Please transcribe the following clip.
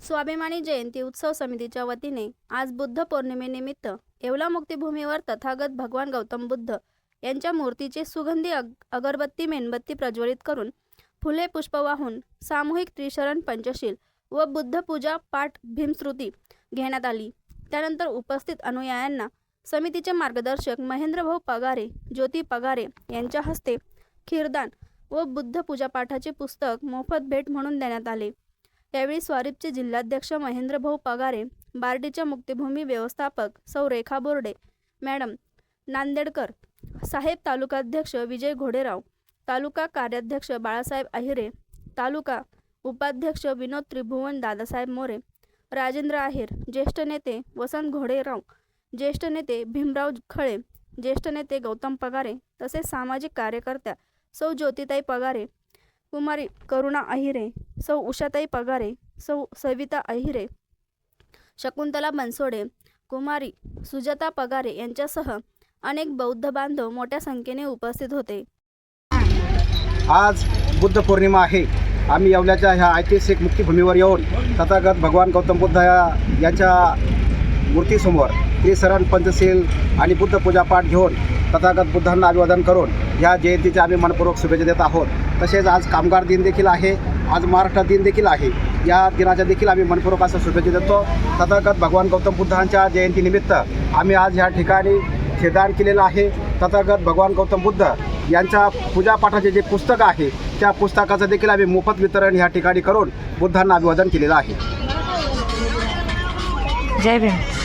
स्वाभिमानी जयंती उत्सव समितीच्या वतीने आज बुद्ध पौर्णिमेनिमित्त येवला मुक्तिभूमीवर तथागत भगवान गौतम बुद्ध यांच्या मूर्तीचे सुगंधी अगरबत्ती मेणबत्ती प्रज्वलित करून फुले पुष्प वाहून सामूहिक त्रिशरण पंचशील व बुद्ध पूजा पाठ भीमश्रुती घेण्यात आली। त्यानंतर उपस्थित अनुयायांना समितीचे मार्गदर्शक महेंद्रभाऊ पगारे, ज्योती पगारे यांच्या हस्ते खीरदान व बुद्ध पूजा पाठाचे पुस्तक मोफत भेट म्हणून देण्यात आले। यावेळी स्वारीपचे जिल्हाध्यक्ष महेंद्रभाऊ पगारे, बार्टीच्या मुक्तिभूमी व्यवस्थापक सौ रेखा बोर्डे मॅडम, नांदेडकर साहेब, तालुकाध्यक्ष विजय घोडेराव, तालुका कार्याध्यक्ष बाळासाहेब अहिरे, तालुका उपाध्यक्ष विनोद त्रिभुवन दादासाहेब मोरे, राजेंद्र आहेर, ज्येष्ठ नेते वसंत घोडेराव, ज्येष्ठ नेते भीमराव खळे, ज्येष्ठ नेते गौतम पगारे तसेच सामाजिक कार्यकर्त्या सौ ज्योतिताई पगारे, कुमारी करुणा अहिरे, सौ उषाताई पगारे, सौ सविता अहिरे, शकुंतला बनसोडे, कुमारी सुजाता पगारे यांच्यासह अनेक बौद्ध बांधव मोठ्या संख्येने उपस्थित होते। आज बुद्ध पौर्णिमा आहे। आम्ही येवल्याच्या ह्या ऐतिहासिक मुक्तिभूमीवर येऊन तथागत भगवान गौतम बुद्ध यांच्या मूर्तीसमोर त्रिशरण पंचशील आणि बुद्ध पूजा पाठ घेऊन तथागत बुद्धांना अभिवादन करून या जयंतीच्या आम्ही मनपूर्वक शुभेच्छा देत आहोत। तसेच आज कामगार दिन देखील आहे, आज महाराष्ट्र दिन देखील आहे। या दिनाच्या देखील आम्ही मनपूर्वक असं शुभेच्छा देतो। तथागत भगवान गौतम बुद्धांच्या जयंतीनिमित्त आम्ही आज ह्या ठिकाणी खीरदान केलेलं आहे। तथागत भगवान गौतम बुद्ध यांच्या पूजापाठाचे जे पुस्तक आहे त्या पुस्तकाचं देखील आम्ही मोफत वितरण ह्या ठिकाणी करून बुद्धांना अभिवादन केलेलं आहे। जय भीम।